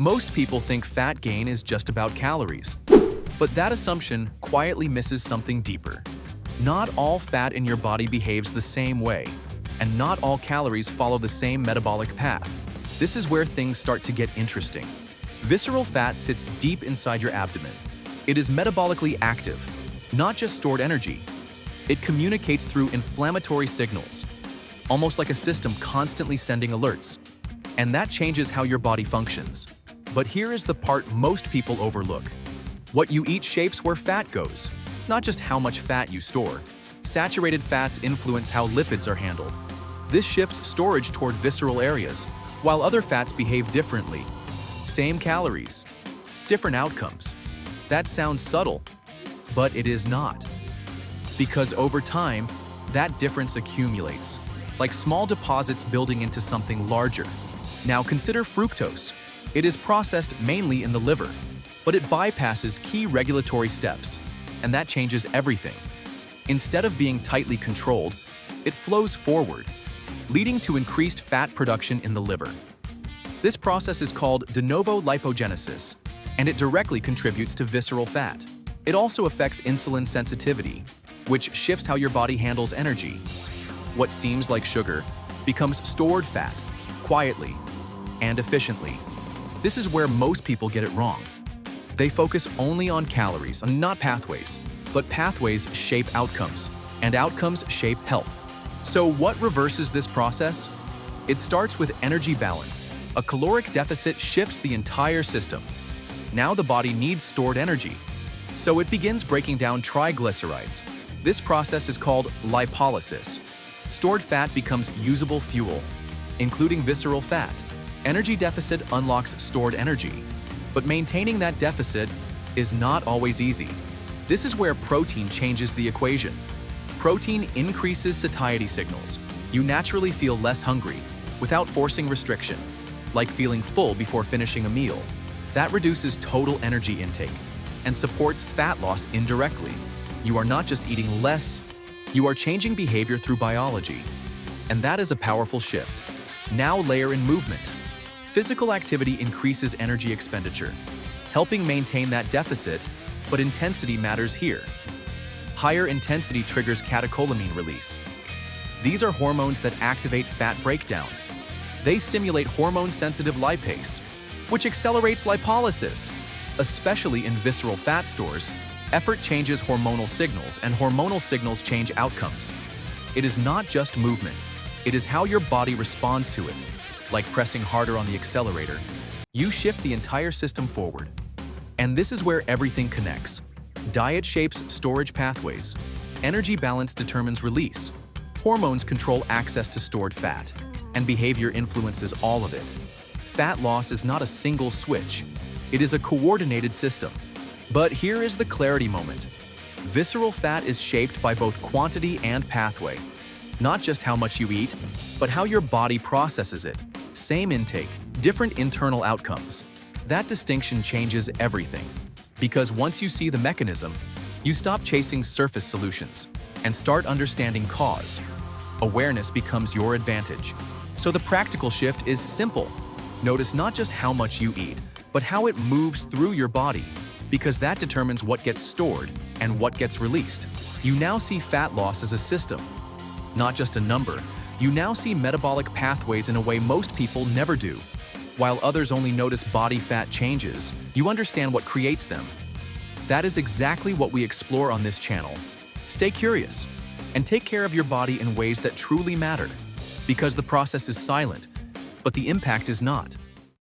Most people think fat gain is just about calories, but that assumption quietly misses something deeper. Not all fat in your body behaves the same way, and not all calories follow the same metabolic path. This is where things start to get interesting. Visceral fat sits deep inside your abdomen. It is metabolically active, not just stored energy. It communicates through inflammatory signals, almost like a system constantly sending alerts. And that changes how your body functions. But here is the part most people overlook. What you eat shapes where fat goes, not just how much fat you store. Saturated fats influence how lipids are handled. This shifts storage toward visceral areas, while other fats behave differently. Same calories, different outcomes. That sounds subtle, but it is not. Because over time, that difference accumulates, like small deposits building into something larger. Now consider fructose. It is processed mainly in the liver, but it bypasses key regulatory steps, and that changes everything. Instead of being tightly controlled, it flows forward, leading to increased fat production in the liver. This process is called de novo lipogenesis, and it directly contributes to visceral fat. It also affects insulin sensitivity, which shifts how your body handles energy. What seems like sugar becomes stored fat, quietly and efficiently. This is where most people get it wrong. They focus only on calories, not pathways, but pathways shape outcomes, and outcomes shape health. So what reverses this process? It starts with energy balance. A caloric deficit shifts the entire system. Now the body needs stored energy, so it begins breaking down triglycerides. This process is called lipolysis. Stored fat becomes usable fuel, including visceral fat. Energy deficit unlocks stored energy, but maintaining that deficit is not always easy. This is where protein changes the equation. Protein increases satiety signals. You naturally feel less hungry without forcing restriction, like feeling full before finishing a meal. That reduces total energy intake and supports fat loss indirectly. You are not just eating less, you are changing behavior through biology. And that is a powerful shift. Now layer in movement. Physical activity increases energy expenditure, helping maintain that deficit, but intensity matters here. Higher intensity triggers catecholamine release. These are hormones that activate fat breakdown. They stimulate hormone-sensitive lipase, which accelerates lipolysis. Especially in visceral fat stores, effort changes hormonal signals, and hormonal signals change outcomes. It is not just movement, it is how your body responds to it. Like pressing harder on the accelerator, you shift the entire system forward. And this is where everything connects. Diet shapes storage pathways. Energy balance determines release. Hormones control access to stored fat, and behavior influences all of it. Fat loss is not a single switch. It is a coordinated system. But here is the clarity moment. Visceral fat is shaped by both quantity and pathway. Not just how much you eat, but how your body processes it. Same intake, different internal outcomes. That distinction changes everything. Because once you see the mechanism, you stop chasing surface solutions and start understanding cause. Awareness becomes your advantage. So the practical shift is simple. Notice not just how much you eat, but how it moves through your body, because that determines what gets stored and what gets released. You now see fat loss as a system, not just a number. You now see metabolic pathways in a way most people never do. While others only notice body fat changes, you understand what creates them. That is exactly what we explore on this channel. Stay curious and take care of your body in ways that truly matter, because the process is silent, but the impact is not.